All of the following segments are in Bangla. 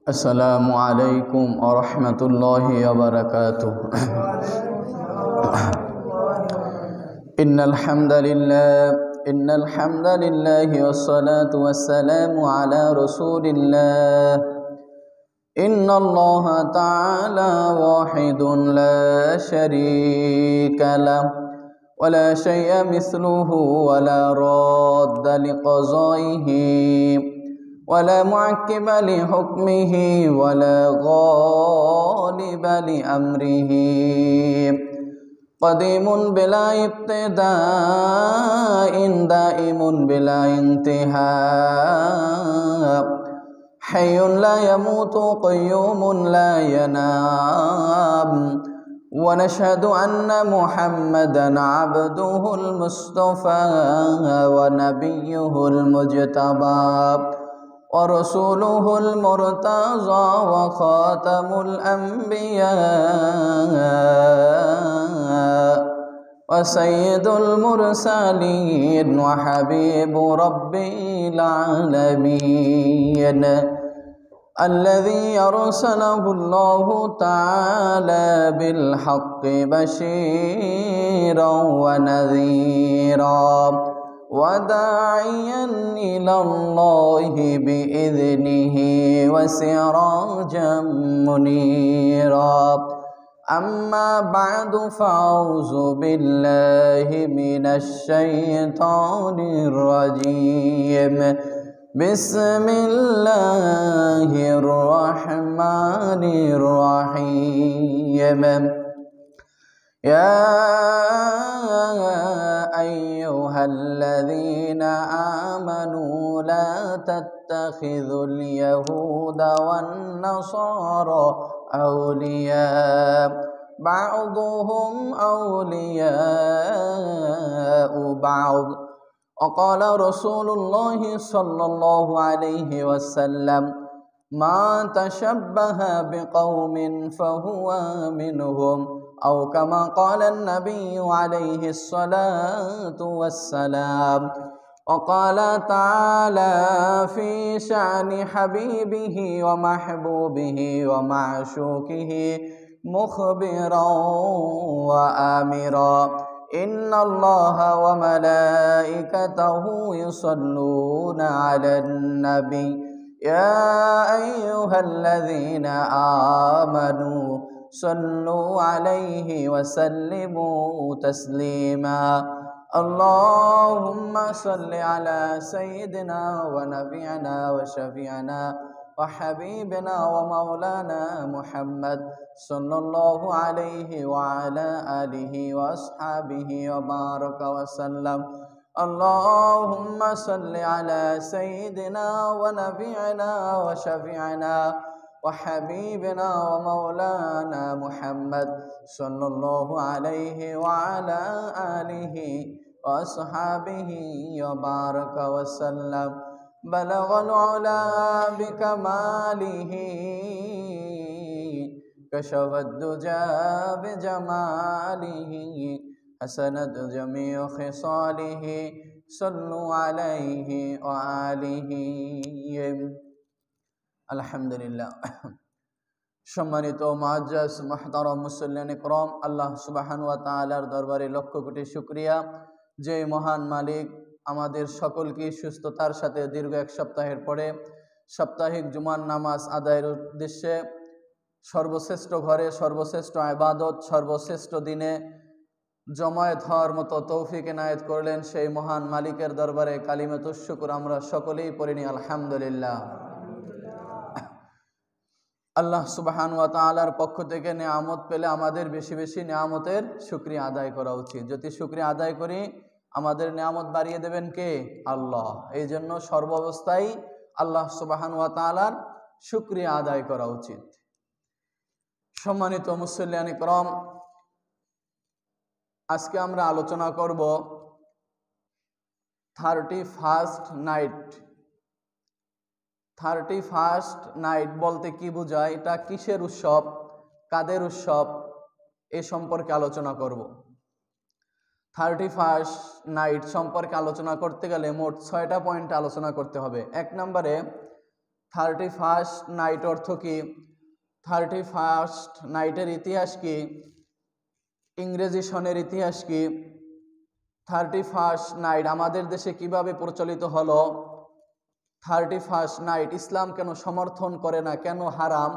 السلام عليكم ورحمة الله وبركاته إن الحمد لله والصلاة والسلام على رسول الله إن الله تعالى واحد لا شريك له ولا شيء مثله ولا راد لقضائه ولا معقب لحكمه ولا غالب لأمره قديم بلا ابتداء دائم بلا انتهاء حي لا يموت قيوم لا ينام ونشهد أن محمدا عبده المصطفى ونبيه المجتبى ورسوله المرتضى وخاتم الأنبياء وسيد المرسلين وحبيب رب العالمين الذي أرسله الله تعالى بالحق بشيرا ونذيرا وداعيا إلى الله بإذنه وسراجا منيرا أما بعد فأعوذ بالله من الشيطان الرجيم بسم الله الرحمن الرحيم يا أيها الذين آمنوا لا تتخذوا اليهود والنصارى أولياء بعضهم أولياء بعض وقال رسول الله صلى الله عليه وسلم ما تشبه بقوم فهو منهم أو كما قال النبي عليه الصلاة والسلام وقال تعالى في شأن حبيبه ومحبوبه ومعشوقه مخبرا وآمرا إن الله وملائكته يصلون على النبي يا أيها الذين آمنوا صلوا عليه وسلموا تسليما اللهم صل على سيدنا ونبينا وشفيعنا وحبيبنا ومولانا محمد صلى الله عليه وعلى آله وأصحابه وبارك وسلم اللهم صل على سيدنا ونبينا وشفيعنا وحبيبنا ومولانا محمد صلى الله عليه وعلى آله وأصحابه وبارك وسلم بلغ العلا بكماله كشف الدجى بجماله حسنت جميع خصاله صلوا عليه وآله আলহামদুলিল্লাহ। সম্মানিত মুআজ্জাজ মুহতারাম মুসল্লিন ইকরাম, আল্লাহ সুবহানাহু ওয়া তাআলার দরবারে লক্ষ কোটি শুকরিয়া যে মহান মালিক আমাদের সকলকে সুস্থতার সাথে দীর্ঘ এক সপ্তাহের পরে সাপ্তাহিক জুমার নামাজ আদায়ের উদ্দেশ্যে সর্বশ্রেষ্ঠ ঘরে সর্বশ্রেষ্ঠ ইবাদত সর্বশ্রেষ্ঠ দিনে জমায়েত হওয়ার মতো তৌফিক এনায়েত করলেন। সেই মহান মালিকের দরবারে কালিমাতুশ শুকর আমরা সকলেই পড়িনি আলহামদুলিল্লাহ। আল্লাহ সুবহানাহু ওয়া তাআলার পক্ষ থেকে নিয়ামত পেলে আমাদের বেশি বেশি নিয়ামতের শুকরিয়া আদায় করা উচিত। যদি শুকরিয়া আদায় করি আমাদের নিয়ামত বাড়িয়ে দেবেন কে? আল্লাহ। এই জন্য সর্বাবস্থায় আল্লাহ সুবহানাহু ওয়া তাআলার শুকরিয়া আদায় করা উচিত। সম্মানিত মুসল্লিয়ান ইকরাম, আজকে আমরা আলোচনা করব 31st নাইট। 31st নাইট বলতে কি বোঝায়, এটা কিসের উৎসব, কাদের উৎসব, এ সম্পর্কে আলোচনা করব। 31st নাইট সম্পর্কে আলোচনা করতে গেলে মোট 6টা পয়েন্ট আলোচনা করতে হবে। এক নম্বরে 31st নাইট অর্থ কি? 31st নাইটের ইতিহাস কি? ইংরেজি সনের ইতিহাস কি? 31st নাইট আমাদের দেশে কিভাবে প্রচলিত হলো? 31st নাইট ইসলাম কেন সমর্থন করে না, কেন হারাম?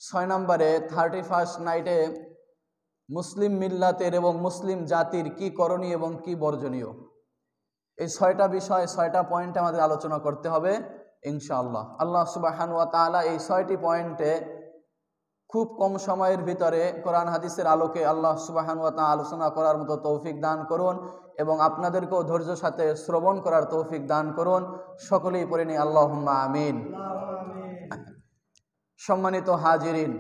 6 নম্বরে 31st নাইটে মুসলিম মিল্লাতের এবং মুসলিম জাতির কি করণীয় এবং কি বর্জনীয়। এই 6টা বিষয় 6টা পয়েন্টে আমাদের আলোচনা করতে হবে ইনশাআল্লাহ। আল্লাহ সুবহানাহু ওয়া তাআলা এই 6টি পয়েন্টে খুব কম সময়ের ভিতরে কোরআন হাদিসের আলোকে আল্লাহ সুবহানাহু ওয়া তাআলা আলোচনা করার মতো তৌফিক দান করুন এবং আপনাদেরকেও ধৈর্যের সাথে শ্রবণ করার তৌফিক দান করুন। সকলেই পড়ে নিই আল্লাহুম্মা আমিন। সম্মানিত হাজিরিন,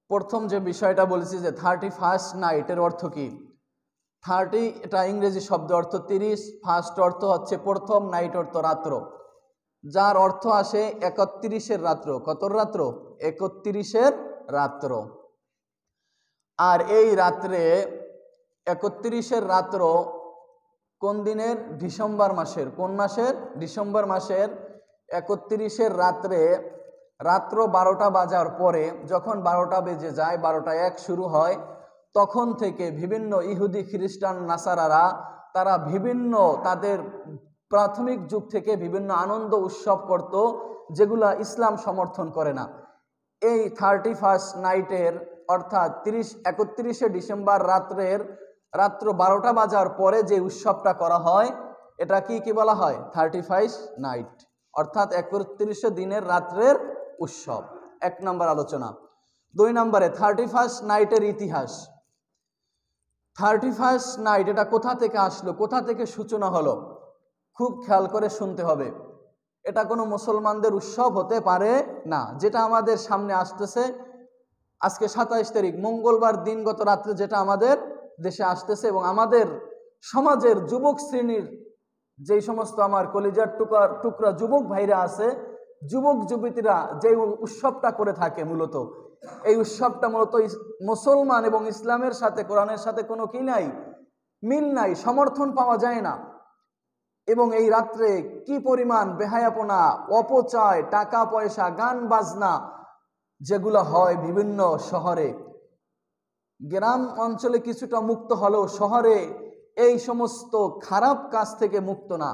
প্রথম যে বিষয়টা বলেছি যে 31st নাইটের অর্থ কি? 30 এটা ইংরেজি শব্দ, অর্থ 30, ফার্স্ট অর্থ হচ্ছে প্রথম, নাইট অর্থ রাত্র, যার অর্থ আসে 31-এর রাত্র। কত রাত্র? 31-এর রাত্র। আর এই রাত্রে 31-এর রাত্র কোন দিনের? ডিসেম্বর মাসের। কোন মাসের? ডিসেম্বর মাসের 31-এর রাত্রে, রাত্র 12টা বাজার পরে, যখন 12টা বেজে যায়, 12টা 1 শুরু হয়, তখন থেকে বিভিন্ন ইহুদি খ্রিস্টান নাসারারা তারা বিভিন্ন তাদের প্রাথমিক যুগ থেকে বিভিন্ন আনন্দ উৎসব করত যেগুলা ইসলাম সমর্থন করে না। এই 31st নাইটের অর্থাৎ 31শে ডিসেম্বর রাত্র 12টা বাজার পরে যে উৎসবটা করা হয় এটা কি বলা হয়? 31st নাইট, অর্থাৎ 31 দিনের রাত্রের উৎসব। 1 নম্বর আলোচনা। 2 নম্বরে 31st নাইটের ইতিহাস। 31st নাইট এটা কোথা থেকে আসলো, কোথা থেকে সূচনা হলো? খুব খেয়াল করে শুনতে হবে। এটা কোনো মুসলমানদের উৎসব হতে পারে না। যেটা আমাদের সামনে আসতেছে আজকে 27 তারিখ মঙ্গলবার দিনগত রাত্রে যেটা আমাদের দেশে আসতেছে এবং আমাদের সমাজের যুবক শ্রেণীর যেই সমস্ত আমার কলিজার টুকরা যুবক ভাইরা আছে, যুবক যুবতীরা যে উৎসবটা করে থাকে, মূলত এই উৎসবটা মূলত মুসলমান এবং ইসলামের সাথে, কোরআনের সাথে কোনো কি নাই, মিল নাই, সমর্থন পাওয়া যায় না। এবং এই রাত্রে কি পরিমাণ বেহায়াপনা, অপচয়, টাকা পয়সা, গান বাজনা যেগুলো হয় বিভিন্ন শহরে, গ্রাম অঞ্চলে কিছুটা মুক্ত হলেও শহরে এই সমস্ত খারাপ কাজ থেকে মুক্ত না।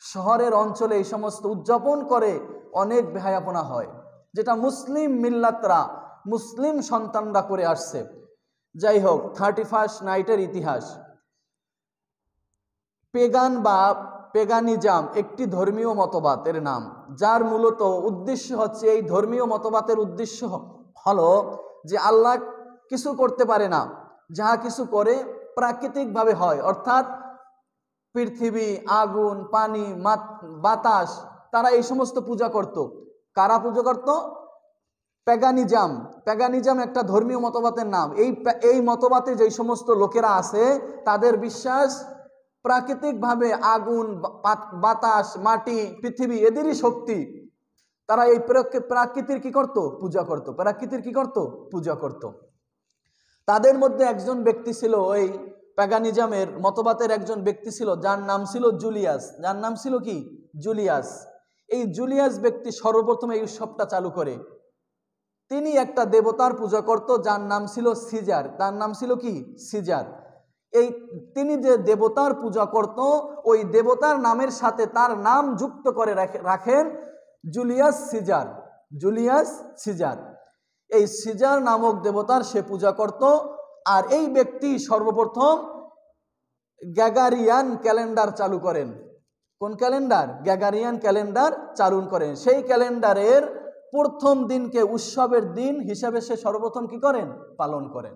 শহরের অঞ্চলে এই সমস্ত উদযাপন করে অনেক বেহায়াপনা হয়, যেটা মুসলিম মিল্লাতরা, মুসলিম সন্তানরা করে আসছে। যাই হোক, 31st নাইটের ইতিহাস। পেগান বা পেগানিজম একটি ধর্মীয় মতবাদের নাম, যার মূলত উদ্দেশ্য হচ্ছে, এই ধর্মীয় মতবাদের উদ্দেশ্য হলো যে আল্লাহ কিছু করতে পারে না, যাহা কিছু করে প্রাকৃতিকভাবে হয়, অর্থাৎ পৃথিবী, আগুন, পানি, বাতাস, তারা এই সমস্ত পূজা করত। কারা পূজা করত? পেগানিজম। পেগানিজম একটা ধর্মীয় মতবাদের নাম। এই মতবাদে যে সমস্ত লোকেরা আছে তাদের বিশ্বাস প্রাকৃতিকভাবে আগুন, বাতাস, মাটি, পৃথিবী এদেরই শক্তি। তারা এই প্রাকৃতির কি করত? পূজা করত। প্রাকৃতির কি করত? পূজা করত। তাদের মধ্যে একজন ব্যক্তি ছিল, ওই প্যাগানিজমের মতবাদের একজন ব্যক্তি ছিল, যার নাম ছিল জুলিয়াস। যার নাম ছিল কি? জুলিয়াস। এই জুলিয়াস ব্যক্তি সর্বপ্রথম এই উৎসবটা চালু করে। তিনি একটা দেবতার পূজা করত, যার নাম ছিল সিজার। তার নাম ছিল কি? সিজার। তিনি যে দেবতার পূজা করত, ওই দেবতার নামের সাথে তার নাম যুক্ত করে রাখেন জুলিয়াস সিজার। জুলিয়াস সিজার, এই সিজার নামক দেবতার সে পূজা করত। আর এই ব্যক্তি সর্বপ্রথম গ্রেগরিয়ান ক্যালেন্ডার চালু করেন। কোন ক্যালেন্ডার? গ্রেগরিয়ান ক্যালেন্ডার চালু করেন। সেই ক্যালেন্ডারের প্রথম দিনকে উৎসবের দিন হিসাবে সে সর্বপ্রথম কি করেন? পালন করেন।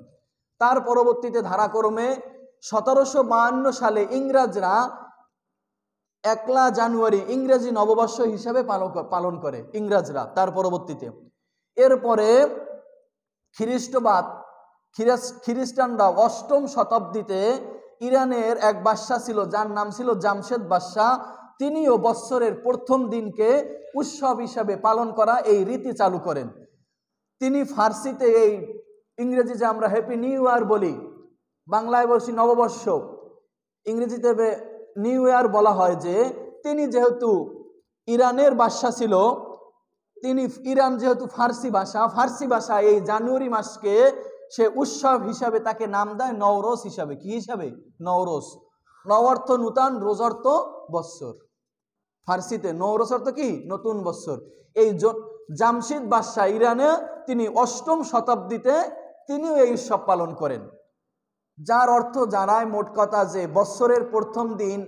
তার পরবর্তীতে ধারাক্রমে 1752 সালে ইংরেজরা 1 জানুয়ারি ইংরেজি নববর্ষ হিসাবে পালন করে ইংরেজরা। তার পরবর্তীতে এরপরে খ্রিস্টানরা 8ম শতাব্দীতে ইরানের এক বাদশা ছিল, যার নাম ছিল জামশেদ বাদশা। তিনিও বৎসরের প্রথম দিনকে উৎসব হিসাবে পালন করা এই রীতি চালু করেন। তিনি ফার্সিতে, এই ইংরেজি যে আমরা হ্যাপি নিউ ইয়ার বলি, বাংলায় বলছি নববর্ষ, ইংরেজিতে নিউ ইয়ার বলা হয়, যে তিনি যেহেতু ইরানের বাদশা ছিল, তিনি ইরান যেহেতু ফার্সি ভাষা এই জানুয়ারি মাসকে সে উৎসব হিসাবে তাকে নাম দেয় নওরোজ হিসাবে। কি হিসাবে? নওরোজ। নও অর্থ নূতন, রোজ অর্থ বৎসর। ফার্সিতে নওরোজ অর্থ কি? নতুন বৎসর। এই জামশিদ বাদশাহ ইরানে তিনি 8ম শতাব্দীতে তিনিও এই উৎসব পালন করেন, যার অর্থ জানায় মোট কথা যে বৎসরের প্রথম দিন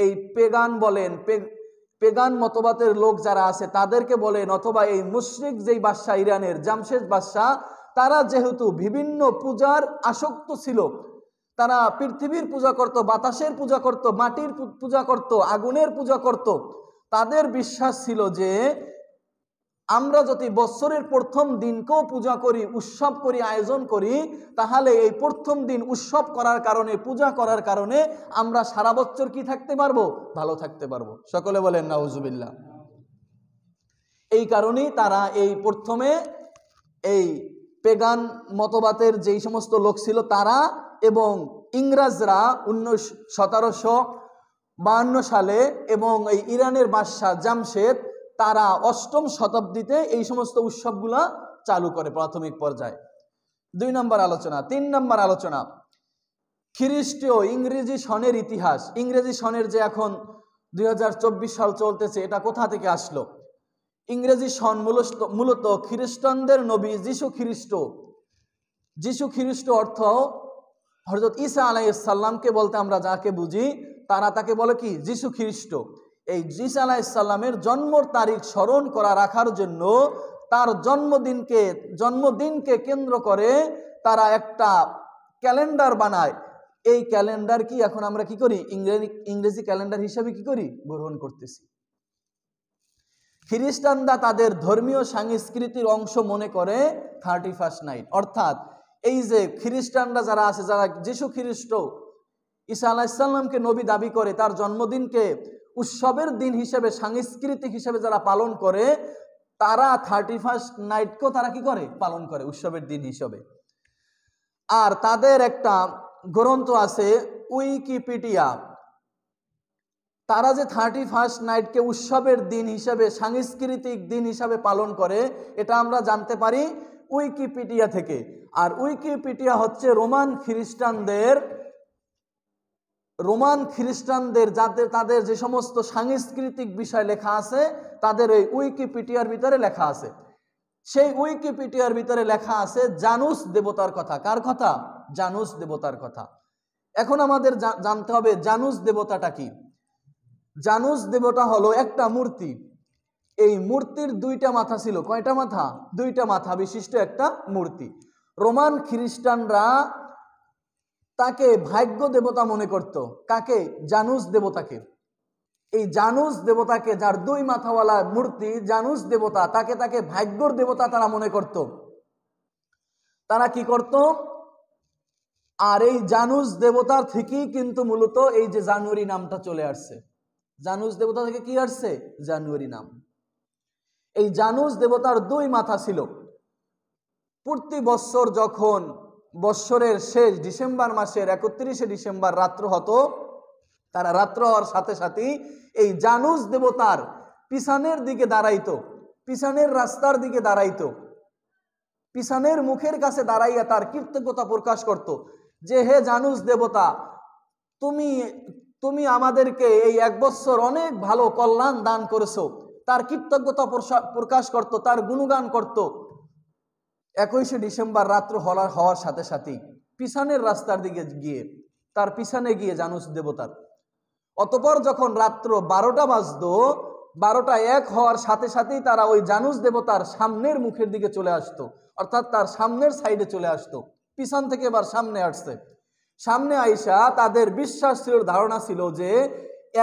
এই পেগান বলেন, পেগান মতবাদের লোক যারা আছে তাদেরকে বলেন, অথবা এই মুশরিক যেই বাদশাহ ইরানের জামশেদ বাদশাহ, তারা যেহেতু বিভিন্ন পূজার আসক্ত ছিল, তারা পৃথিবীর পূজা করত, বাতাসের পূজা করত, মাটির পূজা করত, আগুনের পূজা করত। তাদের বিশ্বাস ছিল যে আমরা যদি বৎসরের প্রথম দিনকেও পূজা করি, উৎসব করি, আয়োজন করি, তাহলে এই প্রথম দিন উৎসব করার কারণে, পূজা করার কারণে আমরা সারা বছর কি থাকতে পারবো? ভালো থাকতে পারবো। সকলে বলেন নাউজুবিল্লাহ। এই কারণেই তারা এই প্রথমে এই পেগান মতবাদের যেই সমস্ত লোক ছিল তারা এবং ইংরেজরা 1752 সালে এবং এই ইরানের বাদশাহ জামশেদ তারা 8ম শতাব্দীতে এই সমস্ত উৎসবগুলা চালু করে প্রাথমিক পর্যায়ে। 2 নম্বর আলোচনা। 3 নম্বর আলোচনা, খ্রিস্টীয় ইংরেজি সনের ইতিহাস। ইংরেজি সনের যে এখন 2024 সাল চলতেছে, এটা কোথা থেকে আসলো? ইংরেজি সন মূলত খ্রিস্টানদের নবী যিশু খ্রিস্ট অর্থ হযরত ঈসা আলাইহিস সালামকে বলতে আমরা যাকে বুঝি, তারা তাকে বলে কি? যিশু খ্রিস্ট। এই ঈসা আলাইহিস সালামের জন্মর তারিখ স্মরণ করা রাখার জন্য তার জন্মদিনকে কেন্দ্র করে তারা একটা ক্যালেন্ডার বানায়। এই ক্যালেন্ডার কি এখন আমরা কি করি? ইংরেজি ক্যালেন্ডার হিসেবে কি করি? গ্রহণ করতেছি। খ্রিস্টানরা তাদের ধর্মীয় সংস্কৃতির অংশ মনে করে 31st নাইট, অর্থাৎ এই যে খ্রিস্টানরা যারা আছে, যারা যিশু খ্রিস্ট ঈসা আলাইহিস সালামকে নবী দাবি করে, তার জন্মদিনকে উৎসবের দিন হিসেবে, সাংস্কৃতিক হিসেবে যারা পালন করে, তারা 31st নাইটকেও তারা কি করে? পালন করে উৎসবের দিন হিসেবে। আর তাদের একটা গ্রন্থ আছে উইকিপিডিয়া। তারা যে 31st নাইটকে উৎসবের দিন হিসেবে, সাংস্কৃতিক দিন হিসাবে পালন করে, এটা আমরা জানতে পারি উইকিপিডিয়া থেকে। আর উইকিপিডিয়া হচ্ছে রোমান খ্রিস্টানদের যাদের তাদের যে সমস্ত সাংস্কৃতিক বিষয় লেখা আছে, তাদের এই উইকিপিডিয়ার ভিতরে লেখা আছে। সেই উইকিপিডিয়ার ভিতরে লেখা আছে জানুস দেবতার কথা। কার কথা? জানুস দেবতার কথা। এখন আমাদের জানতে হবে জানুস দেবতাটা কি। জানুস দেবতা হলো একটা মূর্তি। এই মূর্তির 2টা মাথা ছিল। কয়টা মাথা? 2টা মাথা বিশিষ্ট একটা মূর্তি। রোমান খ্রিস্টানরা তাকে ভাগ্য দেবতা মনে করত। কাকে? জানুস দেবতাকে। এই জানুস দেবতাকে, যার 2 মাথাওয়ালা মূর্তি, জানুস দেবতা, তাকে ভাগ্যর দেবতা তারা মনে করত। তারা কি করত? আর এই জানুস দেবতার থেকেই কিন্তু মূলত এই যে জানুয়ারি নামটা চলে আসছে। জানুস দেবতা থেকে কি আসছে? জানুয়ারি নাম। এই জানুস দেবতার 2 মাথা ছিল। প্রতি বছর যখন বৎসরের শেষ ডিসেম্বর মাসের 31শে ডিসেম্বর রাত্র হতো, তারা রাত্র হওয়ার সাথে সাথেই এই জানুস দেবতার পিছনের দিকে দাঁড়াইতো, পিছনের রাস্তার দিকে দাঁড়াইতো, পিছনের মুখের কাছে দাঁড়াইয়া তার কৃতজ্ঞতা প্রকাশ করত যে, হে জানুস দেবতা, তুমি আমাদেরকে এই 1 বছর অনেক ভালো কল্যাণ দান করেছো। তার কৃতজ্ঞতা প্রকাশ করত, তার গুণগান করত। 21শে ডিসেম্বর রাত্র হওয়ার সাথে সাথেই পিছনের রাস্তার দিকে গিয়ে, তার পিছনে গিয়ে জানুস দেবতার। অতঃপর যখন রাত্র 12টা বাজতো, 12টা 1 হওয়ার সাথে সাথেই তারা ওই জানুস দেবতার সামনের মুখের দিকে চলে আসতো, অর্থাৎ তার সামনের সাইডে চলে আসতো। পিছন থেকে এবার সামনে আসছে। সামনে আইসা তাদের বিশ্বাস ছিল, ধারণা ছিল যে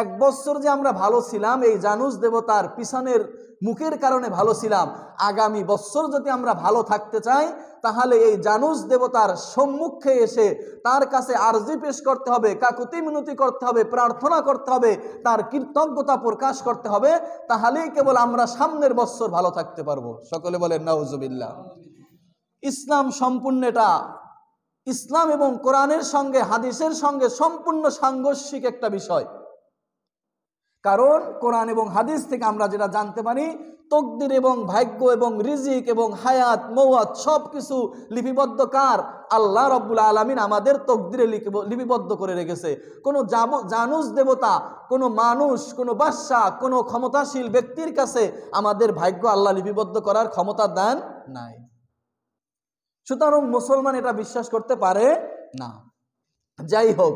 1 বছর যে আমরা ভালো ছিলাম, এই জানুস দেবতার পিছনের মুখের কারণে ভালো ছিলাম, আগামী বছর যদি আমরা ভালো থাকতে চাই, তাহলে এই জানুস দেবতার সম্মুখে এসে তার কাছে আরজি পেশ করতে হবে, কাকুতি মিনতি করতে হবে, প্রার্থনা করতে হবে, তার কৃতজ্ঞতা প্রকাশ করতে হবে। তাহলেই কেবল আমরা সামনের বছর ভালো থাকতে পারবো। সকলে বলেন নাউজুবিল্লাহ। ইসলাম সম্পূর্ণটা, ইসলাম এবং কোরআনের সঙ্গে, হাদিসের সঙ্গে সম্পূর্ণ সাংঘর্ষিক একটা বিষয়। কারণ কোরআন এবং হাদিস থেকে আমরা যেটা জানতে পারি, তকদির এবং ভাগ্য এবং রিজিক এবং হায়াত মওয়াত সব কিছু লিপিবদ্ধ কার? আল্লাহ রাব্বুল আলামিন আমাদের তকদিরে লিপিবদ্ধ করে রেখেছে। কোনো জানুস দেবতা, কোনো মানুষ, কোনো বাদশা, কোনো ক্ষমতাশীল ব্যক্তির কাছে আমাদের ভাগ্য আল্লাহ লিপিবদ্ধ করার ক্ষমতা দেন নাই। সুতরাং মুসলমান এটা বিশ্বাস করতে পারে না। যাই হোক,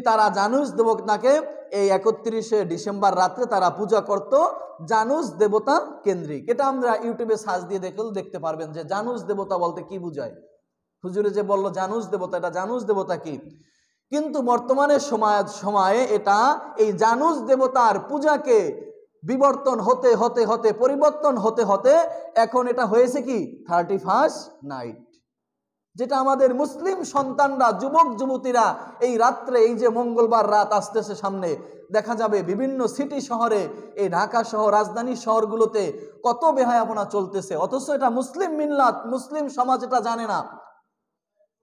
তারা জানুস দেবতাকে এই 31শে ডিসেম্বর রাত্রে তারা পূজা করত জানুস দেবতা কেন্দ্রিক। এটা আমরা ইউটিউবে সার্চ দিয়ে দেখলেও দেখতে পারবেন যে জানুস দেবতা বলতে কি বোঝায়। হুজুরে যে বলল জানুস দেবতা, এটা জানুস দেবতা কি? কিন্তু বর্তমানে সময়ে এটা এই জানুস দেবতার পূজাকে বিবর্তন হতে হতে হতে পরিবর্তন হতে হতে এখন এটা হয়েছে কি 31st নাইট, যেটা আমাদের মুসলিম সন্তানরা, যুবক যুবতীরা এই রাত্রে, এই যে মঙ্গলবার রাত আসতেছে সামনে, দেখা যাবে বিভিন্ন সিটি শহরে, এই ঢাকা সহ রাজধানী শহরগুলোতে কত বেহায়াপনা চলতেছে, অথচ এটা মুসলিম মিল্লাত, মুসলিম সমাজ এটা জানে না।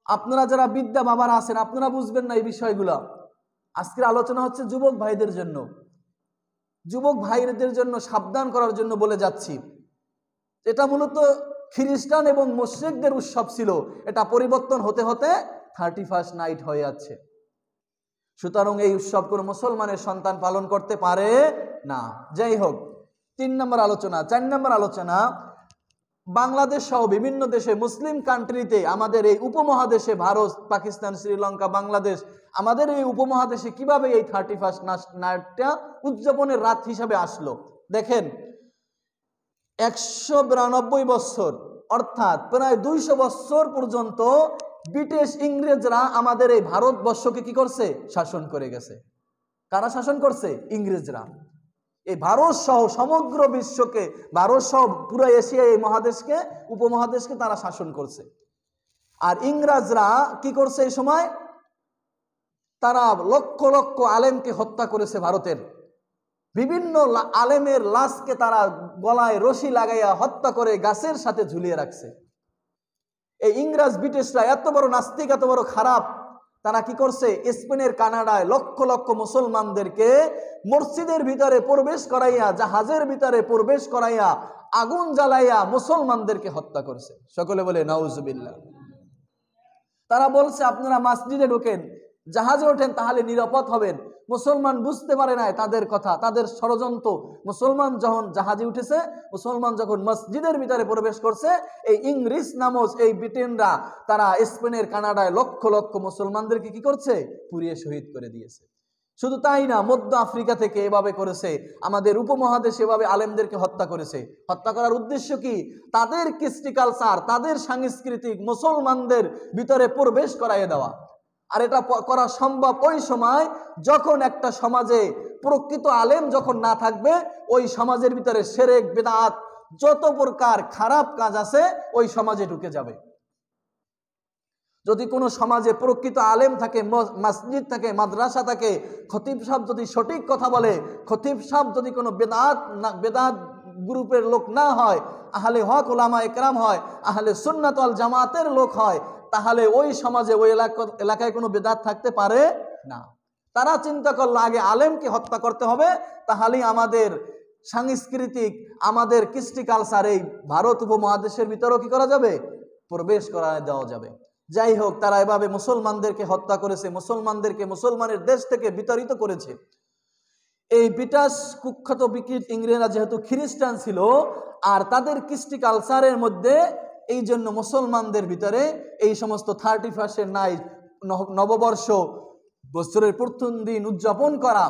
আপনারা যারা বিদ্যা বাবারা আছেন, আপনারা বুঝবেন না এই বিষয়গুলো। আজকের আলোচনা হচ্ছে যুবক ভাইদের জন্য, যুবক ভাইদের জন্য সাবধান করার জন্য বলে যাচ্ছি। এটা মূলত খ্রিস্টান এবং মুশরিকদের উৎসব ছিল, এটা পরিবর্তন হতে হতে 31st নাইট হয়ে যাচ্ছে। সুতরাং এই উৎসব কোনো মুসলমানের সন্তান পালন করতে পারে না। যাই হোক, 4 নম্বর আলোচনা, বাংলাদেশ সহ বিভিন্ন দেশে, মুসলিম কান্ট্রিতে, আমাদের এই উপমহাদেশে, ভারত, পাকিস্তান, শ্রীলঙ্কা, বাংলাদেশ, আমাদের এই উপমহাদেশে কিভাবে এই 31st নাইটটা উদযাপনের রাত হিসাবে আসলো। দেখেন, 192 বছর অর্থাৎ প্রায় 200 বছর পর্যন্ত ব্রিটিশ ইংরেজরা আমাদের এই ভারতবর্ষকে কি করছে? শাসন করে গেছে। কারা শাসন করছে? ইংরেজরা। এই ভারত সহ সমগ্র বিশ্বকে, ভারত সহ পুরো এশিয়া, এই মহাদেশকে, উপমহাদেশকে তারা শাসন করছে। আর ইংরেজরা কি করছে এই সময়? তারা লক্ষ লক্ষ আলেমকে হত্যা করেছে। ভারতের বিভিন্ন আলেমের লাশকে তারা গলায় রশি লাগাইয়া হত্যা করে গাছের সাথে ঝুলিয়ে রাখছে। এই ইংরেজ ব্রিটিশরা এত বড় নাস্তিক, এত বড় খারাপ, তারা কি করছে? স্পেনের কানাডায় লক্ষ লক্ষ মুসলমানদেরকে মসজিদের ভিতরে প্রবেশ করাইয়া, জাহাজের ভিতরে প্রবেশ করাইয়া, আগুন জ্বালাইয়া মুসলমানদেরকে হত্যা করছে। সকলে বলে নাউজুবিল্লাহ। তারা বলছে আপনারা মসজিদে ঢোকেন, জাহাজে ওঠেন, তাহলে নিরাপদ হবেন। মুসলমান বুঝতে পারে নাই তাদের কথা, তাদের ষড়যন্ত্র। মুসলমান যখন জাহাজে উঠেছে, মুসলমান যখন মসজিদের ভিতরে প্রবেশ করছে, এই ইংরেজ নামক এই ব্রিটেনরা তারা স্পেনের কানাডায় লক্ষ লক্ষ মুসলমানদেরকে কি করছে? পুড়িয়ে শহীদ করে দিয়েছে। শুধু তাই না, মধ্য আফ্রিকা থেকে এভাবে করেছে, আমাদের উপমহাদেশে এভাবে আলেমদেরকে হত্যা করেছে। হত্যা করার উদ্দেশ্য কি? তাদের কৃষ্টি কালচার, তাদের সাংস্কৃতিক মুসলমানদের ভিতরে প্রবেশ করাইয়ে দেওয়া। আর এটা করা সম্ভব ওই সময় যখন একটা সমাজে প্রকৃত আলেম যখন না থাকবে, ওই সমাজের ভিতরে শিরক, বিদআত, যত প্রকার খারাপ কাজ আছে ওই সমাজে ঢুকে যাবে। যদি কোনো সমাজে প্রকৃত আলেম থাকে, মসজিদ থাকে, মাদ্রাসা থাকে, খতিব সাহেব যদি সঠিক কথা বলে, খতিব সাহেব যদি কোনো বেদাত গ্রুপের লোক না হয়, আহলে হক উলামা একরাম হয়, আহলে সুন্নাত ওয়াল জামাতের লোক হয়, তাহলে ওই সমাজে, ওই এলাকায় কোনো বেদাত থাকতে পারে না। তারা চিন্তা করলো আগে আলেমকে হত্যা করতে হবে, তাহলেই আমাদের সাংস্কৃতিক, আমাদের কৃষ্টি কালচার এই ভারত উপমহাদেশের ভিতরেও কি করা যাবে? প্রবেশ করা দেওয়া যাবে। যাই হোক, তারা এভাবে মুসলমানদেরকে হত্যা করেছে, মুসলমানদেরকে মুসলমানের দেশ থেকে বিতাড়িত করেছে। এই ব্রিটিশ কুখ্যাত বিকৃত ইংরেজরা যেহেতু খ্রিস্টান ছিল, আর তাদের কৃষ্টি কালচারের মধ্যে এই জন্য মুসলমানদের ভিতরে এই সমস্ত 31st নাইট, নববর্ষ, বছরের প্রথম দিন উদযাপন করা,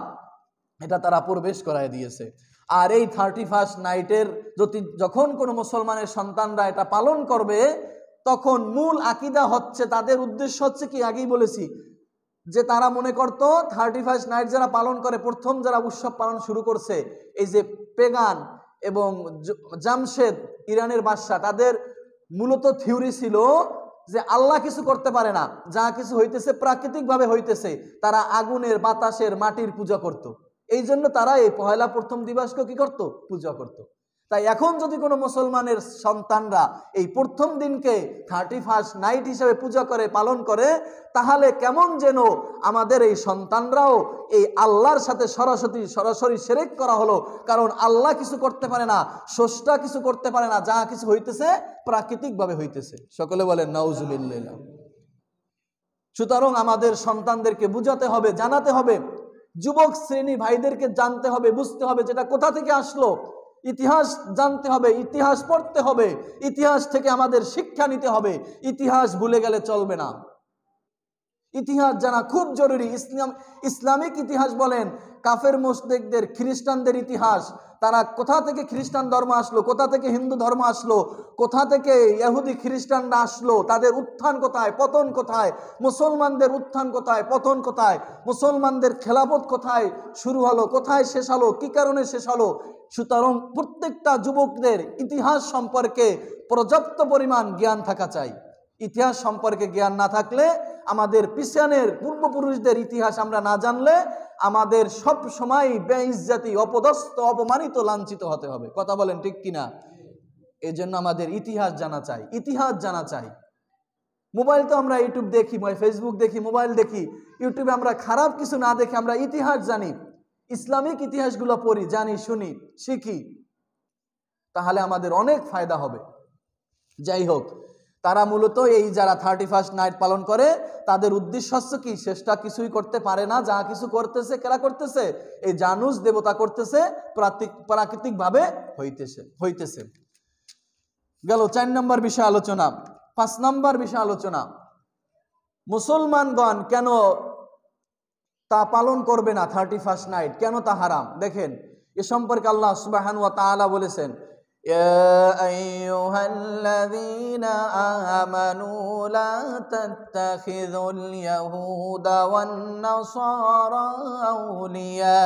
এটা তারা প্রবেশ করায় দিয়েছে। আর এই 31st নাইটের যখন কোনো মুসলমানের সন্তানরা এটা পালন করবে, তখন মূল আকীদা হচ্ছে, তাদের উদ্দেশ্য হচ্ছে কি, আগেই বলেছি যে তারা মনে করত 31st নাইট যারা পালন করে, প্রথম যারা উৎসব পালন শুরু করছে, এই যে পেগান এবং জামশেদ, ইরানের বাদশা, তাদের মূলত থিওরি ছিল যে আল্লাহ কিছু করতে পারে না, যা কিছু হইতেছে প্রাকৃতিকভাবে হইতেছে। তারা আগুনের, বাতাসের, মাটির পূজা করত। এই জন্য তারা এই প্রথম দিবসকে কি করত? পূজা করত। তাই এখন যদি কোনো মুসলমানের সন্তানরা এই প্রথম দিনকে 31st নাইট হিসেবে পূজা করে পালন করে, তাহলে কেমন যেন আমাদের এই সন্তানরাও এই আল্লাহর সাথে সরাসরি শিরক করা হলো। কারণ আল্লাহ কিছু করতে পারে না, স্রষ্টা কিছু করতে পারে না, যা কিছু হইতেছে প্রাকৃতিকভাবে হইতেছে। সকলে বলেন নাউজুবিল্লাহ। সুতরাং আমাদের সন্তানদেরকে বুঝাতে হবে, জানাতে হবে, যুবক শ্রেণী ভাইদেরকে জানতে হবে, বুঝতে হবে যেটা কোথা থেকে আসলো, ইতিহাস জানতে হবে, ইতিহাস পড়তে হবে, ইতিহাস থেকে আমাদের শিক্ষা নিতে হবে। ইতিহাস ভুলে গেলে চলবে না, ইতিহাস জানা খুব জরুরি। ইসলামিক ইতিহাস বলেন, কাফের মুশরিকদের খ্রিস্টানদের ইতিহাস, তারা কোথা থেকে খ্রিস্টান ধর্ম আসলো, কোথা থেকে হিন্দু ধর্ম আসলো, কোথা থেকে ইহুদি খ্রিস্টানরা আসলো, তাদের উত্থান কোথায়, পতন কোথায়, মুসলমানদের উত্থান কোথায়, পতন কোথায়, মুসলমানদের খেলাফত কোথায় শুরু হলো, কোথায় শেষ হলো, কি কারণে শেষ হলো। সুতরাং প্রত্যেকটা যুবকদের ইতিহাস সম্পর্কে পর্যাপ্ত পরিমাণ জ্ঞান থাকা চাই। ইতিহাস সম্পর্কে জ্ঞান না থাকলে, আমাদের পিছনের পূর্বপুরুষদের ইতিহাস আমরা না জানলে আমাদের সব সময় বেইজ্জতি, অপদস্থ, অপমানিত, লাঞ্ছিত হতে হবে। কথা বলেন ঠিক কিনা? এই জন্য আমাদের ইতিহাস জানা চাই, ইতিহাস জানা চাই। মোবাইল তো আমরা ইউটিউব দেখি, ফেসবুক দেখি, মোবাইল দেখি, ইউটিউবে আমরা খারাপ কিছু না দেখে আমরা ইতিহাস জানি, ইসলামিক ইতিহাসগুলো পড়ি, জানি, শুনি, শিখি, তাহলে আমাদের অনেক ফায়দা হবে। যাই হোক, তারা মূলত এই যারা 31st নাইট পালন করে, তাদের উদ্দেশ্য হচ্ছে কি, শেষটা কিছুই করতে পারে না, যা কিছু করতেছে কেরা করতেছে, এই জানুস দেবতা করতেছে, প্রাকৃতিকভাবে হইতেছে। গেল 4 নম্বর বিষয় আলোচনা। 5 নম্বর বিষয় আলোচনা, মুসলমানগণ কেন তা পালন করবে না, 31st নাইট কেন তা হারাম। দেখেন, এ সম্পর্কে আল্লাহ সুবহানাহু ওয়া তাআলা বলেছেন, ইয়া আইয়ুহাল্লাযীনা আমানু লা তাত্তাখিযুল ইয়াহুদা ওয়ান নাসারা আউলিয়া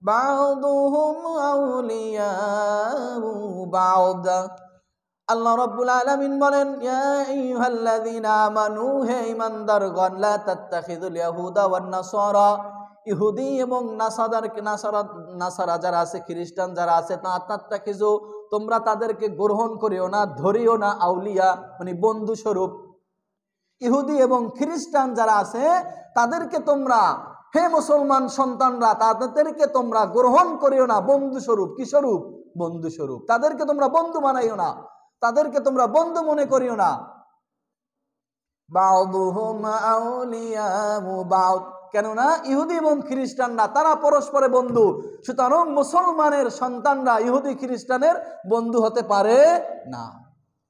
বা'দুহুম আউলিয়াউ বা'দ। আল্লাহ রাব্বুল আলামিন বলেন, ইয়া আইয়ুহাল্লাযীনা আমানু, হে ঈমানদারগণ, লা তাত্তাখিযুল ইয়াহুদা ওয়ান নাসারা, ইহুদি এবং নাসারা যারা আছে, খ্রিস্টান যারা আছে, তাত্তাখিযু, তোমরা তাদেরকে গ্রহণ করিও না, ধরিও না, আউলিয়া মানে বন্ধু স্বরূপ। ইহুদি এবং খ্রিস্টান যারা আছে তাদেরকে তোমরা, হে মুসলমান সন্তানরা, তাদেরকে তোমরা গ্রহণ করিও না বন্ধু স্বরূপ। কি স্বরূপ? বন্ধু স্বরূপ। তাদেরকে তোমরা বন্ধু বানাইও না, তাদেরকে তোমরা বন্ধু মনে করিও না। বা'দুহুম আউলিয়াউ বা'দ, কেননা ইহুদি এবং খ্রিস্টানরা তারা পরস্পরে বন্ধু। সুতরাং মুসলমানের সন্তানরা ইহুদি খ্রিস্টানের বন্ধু হতে পারে না।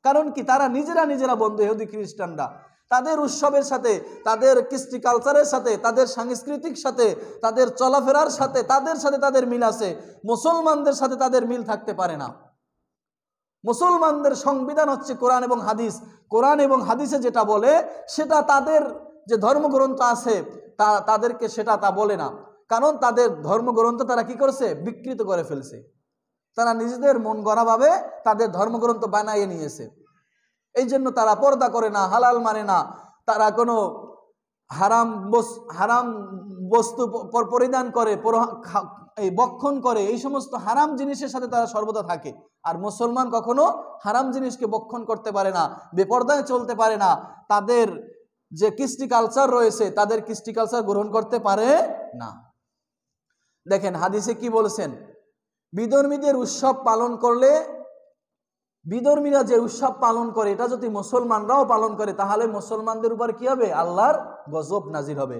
কারণ কি? তারা নিজেরা বন্ধু। ইহুদি খ্রিস্টানরা তাদের উৎসবের সাথে, তাদের কৃষ্টি কালচারের সাথে, তাদের সাংস্কৃতিক সাথে, তাদের চলাফেরার সাথে তাদের মিল আছে। মুসলমানদের সাথে তাদের মিল থাকতে পারে না। মুসলমানদের সংবিধান হচ্ছে কোরআন এবং হাদিস। কোরআন এবং হাদিসে যেটা বলে সেটা, তাদের যে ধর্মগ্রন্থ আছে তাদেরকে সেটা তা বলে না। কারণ তাদের ধর্মগ্রন্থ তারা কি করেছে? বিকৃত করে ফেলছে। তারা নিজেদের মন গড়াভাবে তাদের ধর্মগ্রন্থ বানাইয়ে নিয়েছে। এই জন্য তারা পর্দা করে না, হালাল মানে না, তারা কোনো হারাম বস্তু পরিধান করে, এই বক্ষণ করে, এই সমস্ত হারাম জিনিসের সাথে তারা সর্বদা থাকে। আর মুসলমান কখনো হারাম জিনিসকে বক্ষণ করতে পারে না, বেপরদায় চলতে পারে না। তাদের যে কৃষ্টি কালচার রয়েছে, তাদের কৃষ্টি কালচার গ্রহণ করতে পারে না। দেখেন হাদিসে কি বলেছেন, বিধর্মীদের উৎসব পালন করলে, বিধর্মীরা যে উৎসব পালন করে এটা যদি মুসলমানরাও পালন করে, তাহলে মুসলমানদের উপর কি হবে? আল্লাহর গজব নাজিল হবে।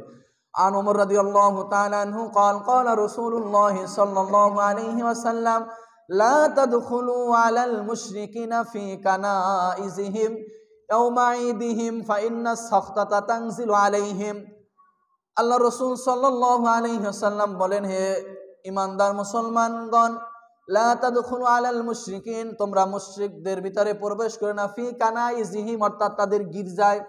আন ওমর রাদিয়াল্লাহু তাআলা আনহু قال قال رسول الله صلى الله عليه وسلم لا تدخلوا على المشركين في كنائسهم يوم عيدهم فإن السخطة تنزل عليهم। আল্লাহ রাসূল সাল্লাল্লাহু আলাইহি ওয়াসাল্লাম বলেন, হে ঈমানদার মুসলমানগণ, লা তাদখুলু আলাল মুশরিকিন, তোমরা মুশরিকদের ভিতরে প্রবেশ করো না, ফি কানাইজিহিম, অর্থাৎ তাদের গির্জায়,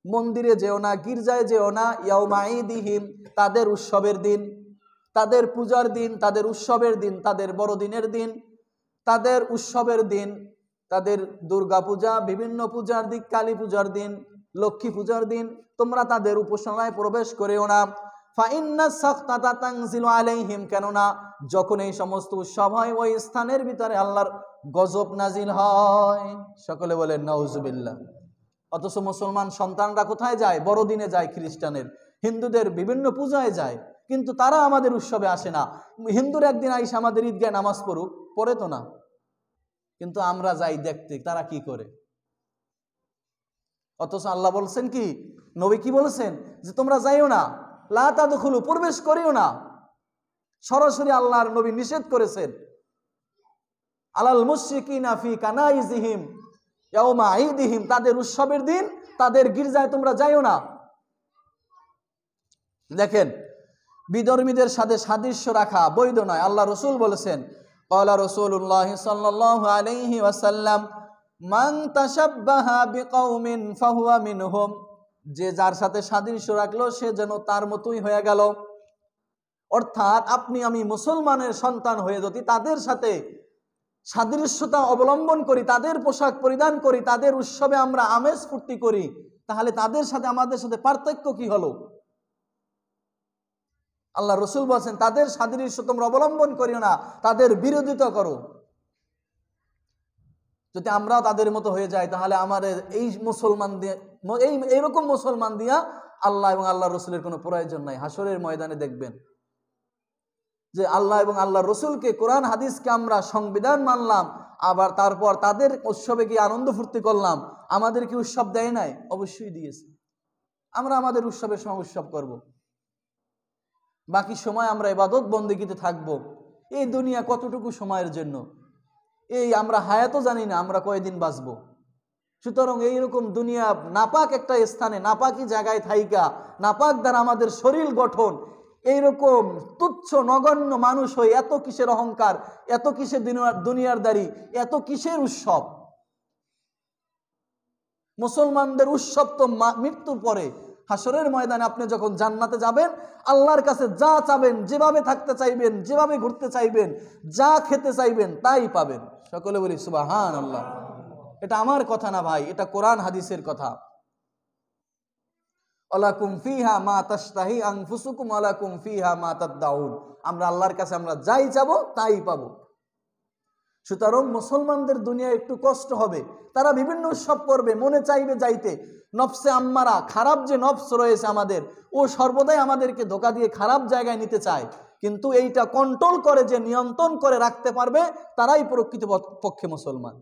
মন্দিরে যেও না, গির্জায় যেও না, ইয়াউমা ঈদিহিম, তাদের উৎসবের দিন, তাদের পূজার দিন, তাদের উৎসবের দিন, তাদের বড়দিনের দিন, তাদের উৎসবের দিন, তাদের দুর্গা পূজা, বিভিন্ন পূজার দিন, কালী পূজার দিন, লক্ষ্মী পূজার দিন, তোমরা তাদের উপাসনায় প্রবেশ করিও না। ফাইন্না সাখতাতা তানজিলু আলাইহিম, কেননা যখন এই সমস্ত উৎসব হয় ওই স্থানের ভিতরে আল্লাহর গজব নাজিল হয়। সকলে বলেন নাউজুবিল্লাহ। অথচ মুসলমান সন্তানরা কোথায় যায়? বড়দিনে যায়, খ্রিস্টানের, হিন্দুদের বিভিন্ন পূজায় যায়, কিন্তু তারা আমাদের উৎসবে আসে না। হিন্দুর একদিন আইসা আমাদের ঈদগায় নামাজ পড়ুক, পড়ে তো না, কিন্তু আমরা যাই দেখতে তারা কি করে। অথচ আল্লাহ বলছেন কি, নবী কি বলেছেন, যে তোমরা যাইও না, লা তাদখুলু, প্রবেশ করিও না। সরাসরি আল্লাহর নবী নিষেধ করেছেন। আলাল মুশরিকিনা ফি কানাইজিহিম ইয়াউমা ঈদিহিম, তাদের উৎসবের দিন তাদের গির্জায় তোমরা যাইও না। দেখেন, বিধর্মীদের সাথে সাদৃশ্য রাখা বৈধ নয়। আল্লাহ রসুল বলেছেন, ক্বালা রাসূলুল্লাহ সাল্লাল্লাহু আলাইহি ওয়াসাল্লাম, মান তাশাব্বাহা বিকাউমিন ফাহুয়া মিনহুম, যে যার সাথে সাদৃশ্য রাখলো সে যেন তার মতোই হয়ে গেল। অর্থাৎ আপনি আমি মুসলমানের সন্তান হয়ে যদি তাদের সাথে সাদৃশ্যতা অবলম্বন করি, তাদের পোশাক পরিধান করি, তাদের উৎসবে আমরা আমেজ ফুর্তি করি, তাহলে তাদের সাথে আমাদের সাথে পার্থক্য কি হলো? আল্লাহ রসুল বলছেন, তাদের সাদৃশ্য তোমরা অবলম্বন করিও না, তাদের বিরোধিতা করো। যদি আমরাও তাদের মতো হয়ে যাই, তাহলে আমাদের এই মুসলমান দিয়ে এইরকম মুসলমান দিয়া আল্লাহ এবং আল্লাহ রসুলের কোনো প্রয়োজন নাই। হাসরের ময়দানে দেখবেন যে আল্লাহ এবং আল্লাহ রসুলকে, কোরআন হাদিসকে আমরা সংবিধান মানলাম, আবার তারপর তাদের উৎসবে গিয়ে আনন্দ ফুর্তি করলাম। আমাদের কি উৎসব দেয় নাই? অবশ্যই দিয়েছে। আমরা আমাদের উৎসবের সময় উৎসব করব, বাকি সময় আমরা ইবাদত বন্দেগীতে থাকব। এই দুনিয়া কতটুকু সময়ের জন্য? এই আমরা হায়াতও জানি না আমরা কয়দিন বাঁচবো। সুতরাং এইরকম দুনিয়া নাপাক একটা স্থানে, নাপাকি জায়গায় থাইকা, নাপাক দ্বারা আমাদের শরীর গঠন, এইরকম তুচ্ছ নগণ্য মানুষ হয়ে এত কিসের অহংকার, এত কিসের দুনিয়ারদারি, এত কিসের উৎসব? মুসলমানদের উৎসব তো মৃত্যুর পরে। হাসরের ময়দানে আপনি যখন জান্নাতে যাবেন, আল্লাহর কাছে যা চাবেন, যেভাবে থাকতে চাইবেন, যেভাবে ঘুরতে চাইবেন, যা খেতে চাইবেন তাই পাবেন। সকলে বলি সুবহানাল্লাহ। এটা আমার কথা না ভাই, এটা কোরআন হাদিসের কথা। ওয়ালাকুম ফিহা মা তাশতাহি আনফুসুকুম ওয়ালাকুম ফিহা মা তাদউন, আমরা আল্লাহর কাছে আমরা যাই চাবো তাই পাবো। সুতরাং মুসলমানদের দুনিয়ায় একটু কষ্ট হবে, তারা বিভিন্ন উৎসব করবে, মনে চাইবে যাইতে। নফসে আম্মারা, খারাপ যে নফস রয়েছে আমাদের, ও সর্বদাই আমাদেরকে ধোঁকা দিয়ে খারাপ জায়গায় নিতে চায়, কিন্তু এইটা কন্ট্রোল করে, যে নিয়ন্ত্রণ করে রাখতে পারবে, তারাই প্রকৃত পক্ষে মুসলমান।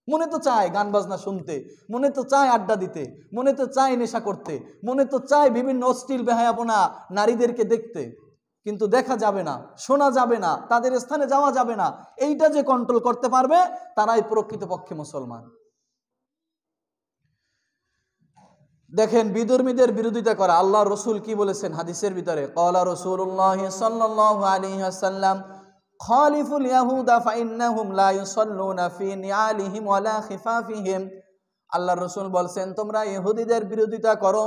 মনে তো চায় গান বাজনা শুনতে, মনে তো চায় আড্ডা দিতে, মনে তো চায় নেশা করতে, মনে তো চায় বিভিন্ন অশ্লীল বেহায়াপনা নারীদেরকে দেখতে, কিন্তু দেখা যাবে না, শোনা যাবে না, তাদের স্থানে যাওয়া যাবে না। এইটা যে কন্ট্রোল করতে পারবে, তারাই প্রকৃত পক্ষে মুসলমান। দেখেন, বিধর্মীদের বিরোধিতা করা। আল্লাহ রসুল কি বলেছেন হাদিসের ভিতরে? ক্বালা রাসূলুল্লাহ সাল্লাল্লাহু আলাইহি ওয়াসাল্লাম, খালিফুল ইয়াহুদা ফাইন্নাহুম লা ইউসাল্লুনা ফি নিআলিহিম ওয়ালা খিফাফিহিম। আল্লাহ রসুল বলছেন, তোমরা ইহুদিদের বিরোধিতা করো,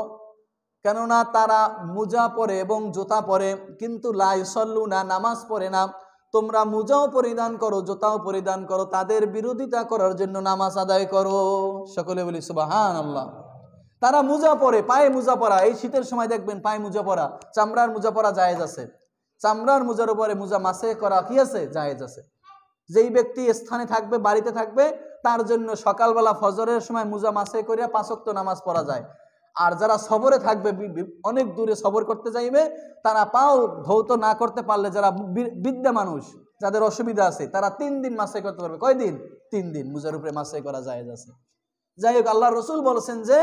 কেননা তারা মুজা পরে এবং জুতা পরে, কিন্তু লা ইউসাল্লুনা, নামাজ পড়ে না। তোমরা মুজাও পরিধান করো, জুতাও পরিধান করো, তাদের বিরোধিতা করার জন্য নামাজ আদায় করো। সকলে বলি সুবহানাল্লাহ। তারা মুজা পরে, পায়ে মুজা পরা, এই শীতের সময় দেখবেন পায়ে মুজা পরা, চামড়ার মুজা পরা জায়েজ আছে। চামড়ার মুজার উপরে মুজা মাসে করা কি আছে? জায়েজ আছে। যেই ব্যক্তি স্থানে থাকবে, বাড়িতে থাকবে, তার জন্য সকালবেলা ফজরের সময় মুজা মাসে করিয়া 5 ওয়াক্ত নামাজ পড়া যায়। আর যারা সবরে থাকবে, অনেক দূরে সবর করতে যাইবে, তারা পাও ধৌত না করতে পারলে, যারা বৃদ্ধা মানুষ, যাদের অসুবিধা আছে, তারা 3 দিন মাসে করতে পারবে। কয়দিন? 3 দিন মুজার উপরে মাসে করা জায়েজ আছে। যাই হোক, আল্লাহ রসুল বলেছেন যে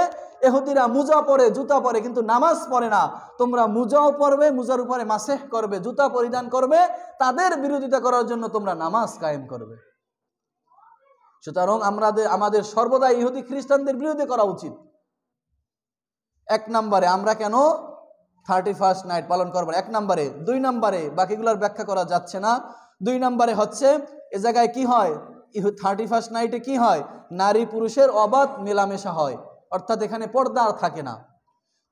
ইহুদিরা মুজা পরে, জুতা পরে, কিন্তু নামাজ পড়ে না। তোমরা মুজাও পরবে, মুজার উপরে মাসেহ করবে, জুতা পরিধান করবে, তাদের বিরোধিতা করার জন্য তোমরা নামাজ কায়েম করবে। সুতরাং আমাদের সর্বদা ইহুদি খ্রিস্টানদের বিরোধী করা উচিত। 1 নম্বরে, আমরা কেন 31st নাইট পালন করবো? 1 নম্বরে। 2 নম্বরে, বাকিগুলোর ব্যাখ্যা করা যাচ্ছে না। 2 নম্বরে হচ্ছে, এ জায়গায় কি হয়? 31st নাইটে কি হয়? নারী পুরুষের অবাধ মেলামেশা হয়, অর্থাৎ এখানে পর্দা থাকে না।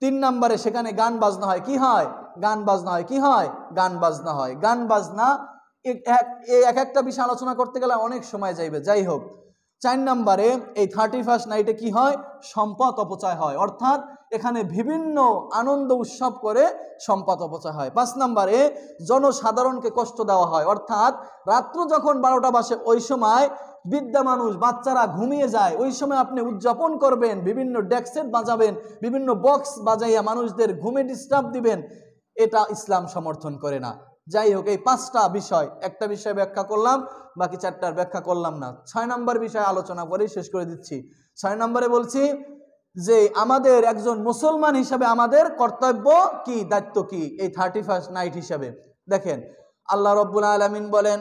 3 নম্বরে, সেখানে গান বাজনা হয়। কি হয়? গান বাজনা হয়। কি হয়? গান বাজনা হয়। গান বাজনা এক একটা বিষয় আলোচনা করতে গেলে অনেক সময় যাইবে। যাই হোক, 4 নম্বরে এই 31st নাইটে কি হয়? সম্পদ অপচয় হয়, অর্থাৎ এখানে বিভিন্ন আনন্দ উৎসব করে সম্পদ অপচয় হয়। 5 নম্বরে জনসাধারণকে কষ্ট দেওয়া হয়, অর্থাৎ রাত্র যখন 12টা বাজে ওই সময় বৃদ্ধা মানুষ বাচ্চারা ঘুমিয়ে যায়, ওই সময় আপনি উদযাপন করবেন, বিভিন্ন ডেকসেট বাজাবেন, বিভিন্ন বক্স বাজাইয়া মানুষদের ঘুমে ডিস্টার্ব দিবেন, এটা ইসলাম সমর্থন করে না। যাই হোক, এই 5টা বিষয়, একটা বিষয় ব্যাখ্যা করলাম, বাকি 4টার ব্যাখ্যা করলাম না। 6 নম্বর বিষয়ে আলোচনা করে শেষ করে দিচ্ছি। 6 নম্বরে বলছি যে আমাদের একজন মুসলমান হিসাবে আমাদের কর্তব্য কি, দায়িত্ব কি এই 31st নাইট হিসাবে। দেখেন আল্লাহ রাব্বুল আলামিন বলেন,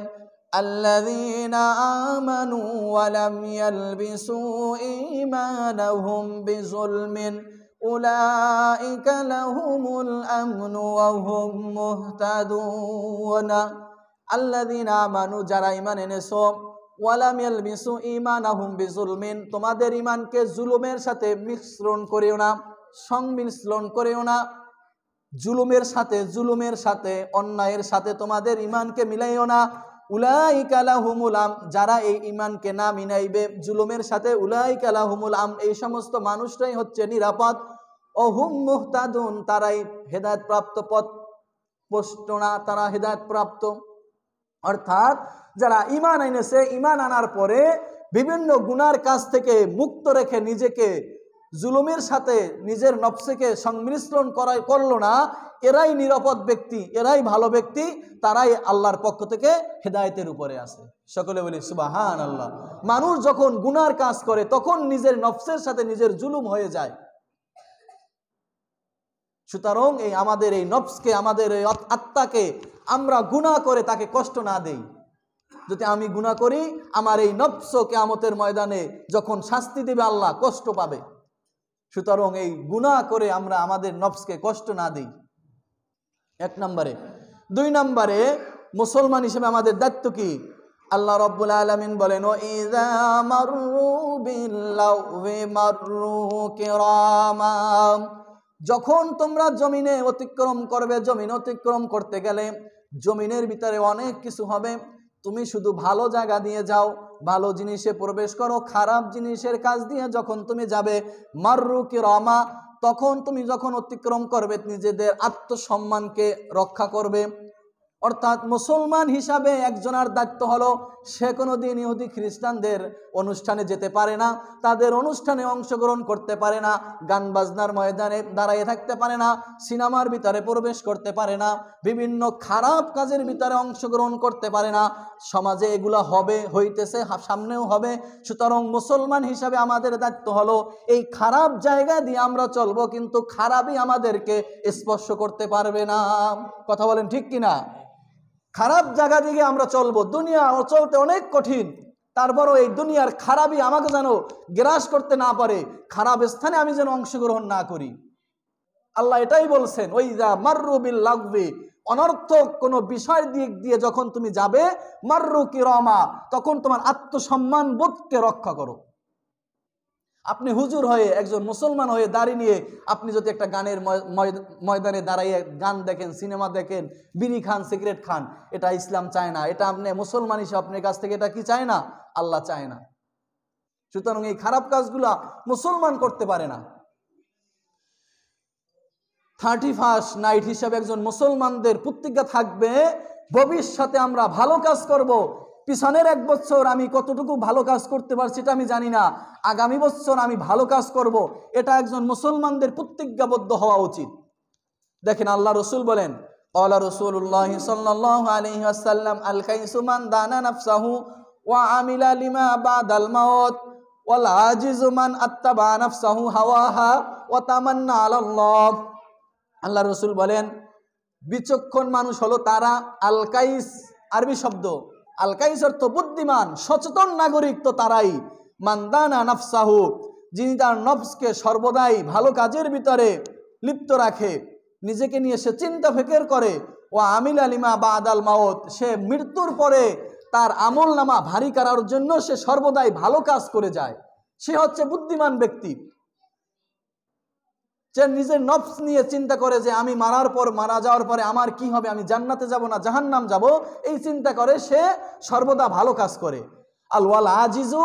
আল্লাযীনা আমানু ওয়া লাম ইয়ালবিসু ঈমানাহুম বিযুলমিন উলাইকা লাহুমুল আমনু ওয়া হুম মুহতাদুন। আল্লাযীনা আমানু, যারা ঈমান এনেছো, ওয়া লাম ইয়ালবিসু ঈমানাহুম বিযুলমিন, তোমাদের ঈমানকে জুলুমের সাথে মিশ্রণ করিও না, সংমিশ্রণ করিও না। জুলুমের সাথে অন্যায়ের সাথে তোমাদের ঈমানকে মিলাইও না। উলাইকা লাহুমুল আম, যারা এই ঈমানকে না মিলাইবে জুলুমের সাথে, উলাইকা লাহুমুল আম, এই সমস্ত মানুষরাই হচ্ছে নিরাপদ। ও হুম মুহতাদুন, তারাই হেদায়েত প্রাপ্ত, পথ প্রষ্টনা, তারা হেদায়েত প্রাপ্ত। অর্থাৎ যারা ঈমান এনেছে, ঈমান আনার পরে বিভিন্ন গুনার কাজ থেকে মুক্ত রেখে নিজেকে জুলুমের সাথে নিজের নফসকে সংমিশ্রণ করলো না, এরাই নিরাপদ ব্যক্তি, এরাই ভালো ব্যক্তি, তারাই আল্লাহর পক্ষ থেকে হেদায়েতের উপরে আছে। সকলে বলি সুবহানাল্লাহ। মানুষ যখন গুনার কাজ করে তখন নিজের নফসের সাথে নিজের জুলুম হয়ে যায়। সুতরাং এই আমাদের এই নফসকে, আমাদের এই আত্মাকে আমরা গুনাহ করে তাকে কষ্ট না দেই। যদি আমি গুনাহ করি, আমার এই নফস কিয়ামতের ময়দানে যখন শাস্তি দেবে আল্লাহ কষ্ট পাবে। সুতরাং এই গুনাহ করে আমরা আমাদের নফসকে কষ্ট না দিই, 1 নম্বরে। 2 নম্বরে মুসলমান হিসেবে আমাদের দায়িত্ব কি? আল্লাহ রাব্বুল আলামিন বলেন, ও ইযা মাররু বিল্লাহি মাররু কিরামা, যখন তোমরা জমিনে অতিক্রম করবে, জমিন অতিক্রম করতে গেলে জমিনের ভিতরে অনেক কিছু হবে, তুমি শুধু ভালো জায়গা দিয়ে যাও, ভালো জিনিসে প্রবেশ করো, খারাপ জিনিসের কাজ দিয়ে যখন তুমি যাবে মাররু কিরামা, তখন তুমি যখন অতিক্রম করবে নিজেদের আত্মসম্মানকে রক্ষা করবে। অর্থাৎ মুসলমান হিসাবে একজনের দায়িত্ব হলো সে কোনোদিন ইহুদি খ্রিস্টানদের অনুষ্ঠানে যেতে পারে না, তাদের অনুষ্ঠানে অংশগ্রহণ করতে পারে না, গান বাজনার ময়দানে দাঁড়িয়ে থাকতে পারে না, সিনেমার ভিতরে প্রবেশ করতে পারে না, বিভিন্ন খারাপ কাজের ভিতরে অংশগ্রহণ করতে পারে না। সমাজে এগুলো হবে, হইতেছে, সামনেও হবে। সুতরাং মুসলমান হিসাবে আমাদের দায়িত্ব হলো এই খারাপ জায়গা দিয়ে আমরা চলবো, কিন্তু খারাপই আমাদেরকে স্পর্শ করতে পারবে না। কথা বলেন ঠিক কিনা? খারাপ জায়গা দিকে আমরা চলবো, দুনিয়া চলতে অনেক কঠিন, তারপরও এই দুনিয়ার খারাপই আমাকে যেন গ্রাস করতে না পারে, খারাপ স্থানে আমি যেন অংশগ্রহণ না করি। আল্লাহ এটাই বলছেন, ওইযা মাররু বিল লাগবি, অনর্থক কোনো বিষয় দিক দিয়ে যখন তুমি যাবে মাররু কিরামা, তখন তোমার আত্মসম্মান বোধকে রক্ষা করো। আপনি হুজুর হয়ে, একজন মুসলমান হয়ে দাঁড়িয়ে নিয়ে আপনি যদি একটা গানের ময়দানে দাঁড়িয়ে গান দেখেন, সিনেমা দেখেন, বিড়ি খান, সিগারেট খান, এটা ইসলাম চায় না। এটা আপনি মুসলমান হিসেবে আপনার কাছ থেকে এটা কি চায় না? আল্লাহ চায় না। সুতরাং এই খারাপ কাজগুলা মুসলমান করতে পারে না। 31st নাইট হিসাবে একজন মুসলমানদের প্রতিজ্ঞা থাকবে, ভবিষ্যতে আমরা ভালো কাজ করব। পিছনের 1 বছর আমি কতটুকু ভালো কাজ করতে পারছি এটা আমি জানি না, আগামী বছর আমি ভালো কাজ করব, এটা একজন মুসলমানদের প্রতিজ্ঞাবদ্ধ হওয়া উচিত। দেখেন আল্লাহ রসুল বলেন, ক্বালা রাসূলুল্লাহ সাল্লাল্লাহু আলাইহি ওয়াসাল্লাম, আল কাইসু মান দানা নাফসাহু ওয়া আমিলা লিমা বাদাল মাউত ওয়াল আজিজু মান আত্তাবা নাফসাহু হাওয়াহা ওয়া তামান্না আলাল্লাহ। আল্লাহ রসুল বলেন, বিচক্ষণ মানুষ হলো তারা, আল কাইস আরবি শব্দ, আল কাইস অর্থ বুদ্ধিমান, সচেতন নাগরিক তো তারাই, মানদানা নাফসাহু, যিনি তার নফসকে সর্বদাই ভালো কাজের ভিতরে লিপ্ত রাখে, নিজেকে নিয়ে সে চিন্তা ফিকির করে, ও আমিল আলিমা বাদাল মাউত, সে মৃত্যুর পরে তার আমল নামা ভারী করার জন্য সে সর্বদাই ভালো কাজ করে যায়, সে হচ্ছে বুদ্ধিমান ব্যক্তি। যে নিজের নফস নিয়ে চিন্তা করে যে আমি মারা যাওয়ার পরে আমার কি হবে, আমি জান্নাতে যাব না জাহান্নাম যাব, এই চিন্তা করে সে সর্বদা ভালো কাজ করে। আল ওয়াল আজিজু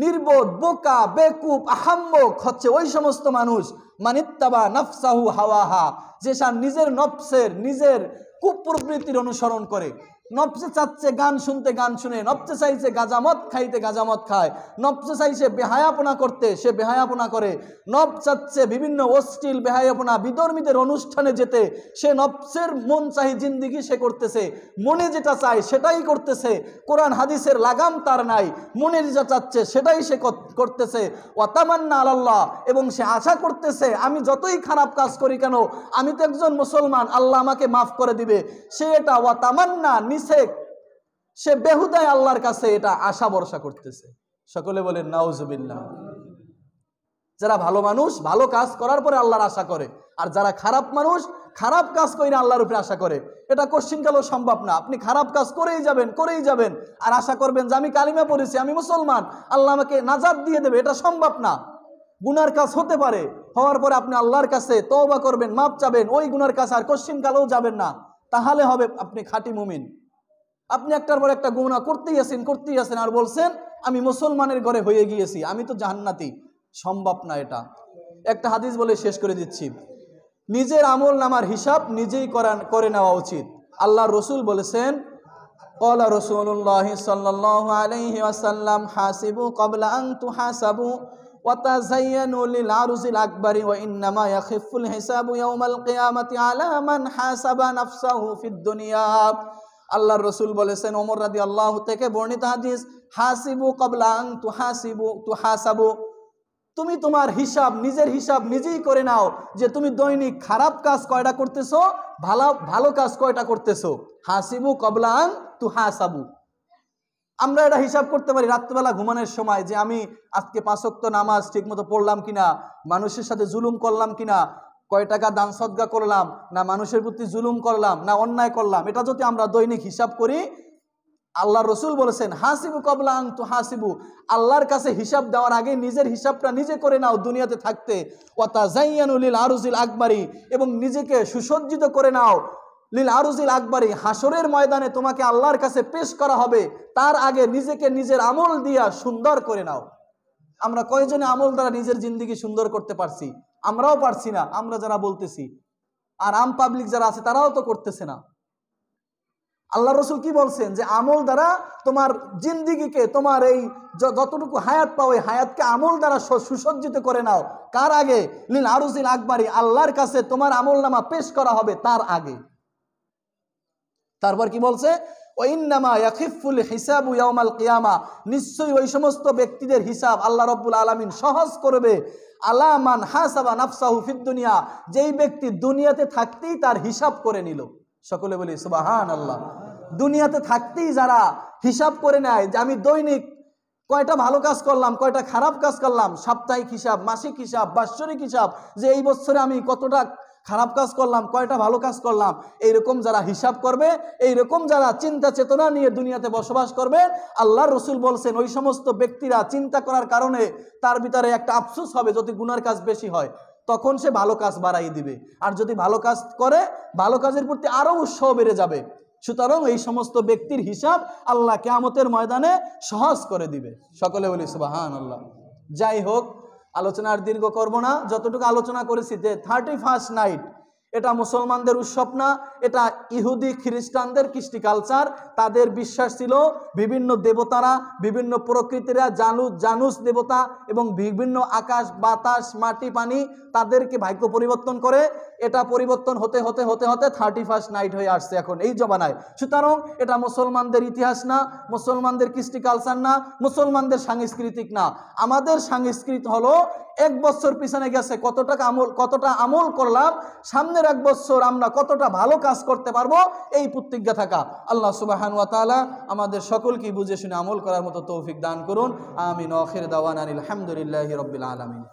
নির্বোধ, বোকা, বেকুব, আহাম্মক হচ্ছে ওই সমস্ত মানুষ মানিত্তাবা নাফসাহু হাওয়াহা, যে নিজের নফসের নিজের কুপ্রবৃত্তির অনুসরণ করে। নফসে চাচ্ছে গান শুনতে গান শুনে, নফসে চাইছে গাজামত খাইতে গাজামত খায়, নফসে চাইছে বেহায়াপনা করতে সে বেহায়াপনা করে, নফস চাচ্ছে বিভিন্ন অশ্লীল বেহায়াপনা বিধর্মীদের অনুষ্ঠানে যেতে, সে নফসের মন চাহি জিন্দিগি সে করতেছে, মনে যেটা চায় সেটাই করতেছে, কোরআন হাদিসের লাগাম তার নাই, মনে যেটা চাচ্ছে সেটাই সে করতেছে। ওয়াতামান্না আলাল্লাহ, এবং সে আশা করতেছে আমি যতই খারাপ কাজ করি কেন আমি তো একজন মুসলমান, আল্লাহ আমাকে মাফ করে দিবে। সে এটা ওয়াতামান্না নিষেক, সে বেহুদায় আল্লাহর কাছে এটা আশা ভরসা করতেছে। সকলে বলেন নাউজুবিল্লাহ। যারা ভালো মানুষ ভালো কাজ করার পরে আল্লাহর আশা করে, আর যারা খারাপ মানুষ খারাপ কাজ করে আল্লাহর উপরে আশা করে। এটা কোশ্চিনকালেও সম্ভব না। আপনি খারাপ কাজ করেই যাবেন আর আশা করবেন যে আমি কালিমা পড়েছি, আমি মুসলমান, আল্লাহ আমাকে নাজাত দিয়ে দেবে, এটা সম্ভব না। গুনার কাজ হতে পারে, হওয়ার পরে আপনি আল্লাহর কাছে তওবা করবেন, মাপ চাবেন, ওই গুনার কাছে আর কোশ্চিনকালেও যাবেন না, তাহলে হবে আপনি খাঁটি মুমিন। আপনি একটার পর একটা গুনাহ করতেই আছেন আর বলছেন আমি মুসলমানের ঘরে হয়ে গিয়েছি, আমি তো জান্নাতি। সম্ভব না এটা। একটা হাদিস বলে শেষ করে দিচ্ছি, নিজের আমল নামার হিসাব নিজেই করে নেওয়া উচিত। আল্লাহর রাসূল বলেছেন, ক্বালা রাসূলুল্লাহ সাল্লাল্লাহু আলাইহি ওয়াসাল্লাম, হাসিবু ক্বাবলা আন তুহাসাবু ওয়া তাযায়্যানু লিল আরজিল আকবারি ওয়া ইন্নামা ইয়াখিফুল হিসাবু ইয়াউমাল কিয়ামাতি আলা মান হাসাবা নাফসাহু ফিদ দুনিয়া। আল্লাহর রাসূল বলেছেন, ওমর রাদিয়াল্লাহু থেকে বর্ণিত হাদিস, হাসিবু ক্বাবলা আন তুহাসাবু, তুমি তোমার হিসাব নিজের হিসাব নিজেই করে নাও, যে তুমি দৈনিক খারাপ কাজ কয়টা করতেছো, ভালো কাজ কয়টা করতেছো। হাসিবু ক্বাবলা আন তুহাসাবু। আমরা এটা হিসাব করতে পারি রাত্রিবেলা ঘুমানোর সময়, যে আমি আজকে 5 ওয়াক্ত নামাজ ঠিকমতো পড়লাম কিনা, মানুষের সাথে জুলুম করলাম কিনা, কয় টাকা দান সদকা করলাম, না মানুষের প্রতি জুলুম করলাম, না অন্যায় করলাম। এটা যদি আমরা দৈনিক হিসাব করি, আল্লাহর রাসূল বলেছেন হাসিবু ক্বাবলা আন তুহাসিবু, আল্লাহর কাছে হিসাব দেওয়ার আগে নিজের হিসাবটা নিজে করে নাও দুনিয়াতে থাকতে। ওয়া তাযায়্যানু লিল আরজিল আকবারি, এবং নিজেকে সুসজ্জিত করে নাও লিল আরজিল আকবারি, হাসরের ময়দানে তোমাকে আল্লাহর কাছে পেশ করা হবে, তার আগে নিজেকে নিজের আমল দিয়া সুন্দর করে নাও। আমরা কয়জনে আমল দ্বারা নিজের জিন্দেগি সুন্দর করতে পারছি? আমরাও পারছি না, আমরা যারা বলতেছি, আর আম পাবলিক যারা আছে তারাও তো করতেছে না। আল্লাহ রাসূল কি বলছেন, যে আমল দ্বারা তোমার জিন্দেগিকে, তোমার এই যতটুকু হায়াত পাও এই হায়াতকে আমল দ্বারা সুসজ্জিত করে নাও। কার আগে? লিল আরজিল আকবারি, আল্লাহর কাছে তোমার আমল নামা পেশ করা হবে তার আগে। তারপর কি বলছে, ওয়াইন্নামা ইয়াখিফুল হিসাবু ইয়াউমাল কিয়ামা, নিশ্চয়ই ওই সমস্ত ব্যক্তিদের হিসাব আল্লাহ রাব্বুল আলামিন সহজ করবে, আলা মান হাসাবা নাফসাহু ফিদ দুনিয়া, যেই ব্যক্তি দুনিয়াতে থাকতেই তার হিসাব করে নিল। সকলে বলি সুবহানাল্লাহ। দুনিয়াতে থাকতেই যারা হিসাব করে নেয় যে আমি দৈনিক কয়টা ভালো কাজ করলাম, কয়টা খারাপ কাজ করলাম, সাপ্তাহিক হিসাব, মাসিক হিসাব, বাৎসরিক হিসাব, যে এই বছরে আমি কতটা খারাপ কাজ করলাম, কয়টা ভালো কাজ করলাম, এইরকম যারা হিসাব করবে, এইরকম যারা চিন্তা চেতনা নিয়ে দুনিয়াতে বসবাস করবে, আল্লাহর রাসূল বলছেন ওই সমস্ত ব্যক্তিরা চিন্তা করার কারণে তার ভিতরে একটা আফসোস হবে, যদি গুনার কাজ বেশি হয় তখন সে ভালো কাজ বাড়াই দিবে, আর যদি ভালো কাজ করে ভালো কাজের প্রতি আরো উৎসাহ বেড়ে যাবে। সুতরাং এই সমস্ত ব্যক্তির হিসাব আল্লাহ কিয়ামতের ময়দানে সহজ করে দিবে। সকলে বলি সুবহানাল্লাহ। যাই হোক, আলোচনার দীর্ঘ করব না, যতটুকু আলোচনা করেছি যে 31st নাইট এটা মুসলমানদের উৎসব না, এটা ইহুদি খ্রিস্টানদের কৃষ্টি কালচার। তাদের বিশ্বাস ছিল বিভিন্ন দেবতারা, বিভিন্ন প্রকৃতিরা, জানুস দেবতা এবং বিভিন্ন আকাশ বাতাস মাটি পানি তাদেরকে ভাগ্য পরিবর্তন করে। এটা পরিবর্তন হতে হতে হতে হতে 31st নাইট হয়ে আসছে এখন এই জমানায়। সুতরাং এটা মুসলমানদের ইতিহাস না, মুসলমানদের কৃষ্টি কালচার না, মুসলমানদের সাংস্কৃতিক না। আমাদের সংস্কৃতি হলো 1 বছর পিছনে গেছে কতটা আমল করলাম, সামনের 1 বছর আমরা কতটা ভালো কাজ করতে পারবো, এই প্রতিজ্ঞা থাকা। আল্লাহ সুবহানাহু ওয়া তাআলা আমাদের সকলকে বুঝে শুনে আমল করার মতো তৌফিক দান করুন। আমিন। আখির দাওয়ানা আলহামদুলিল্লাহি রাব্বিল আলামিন।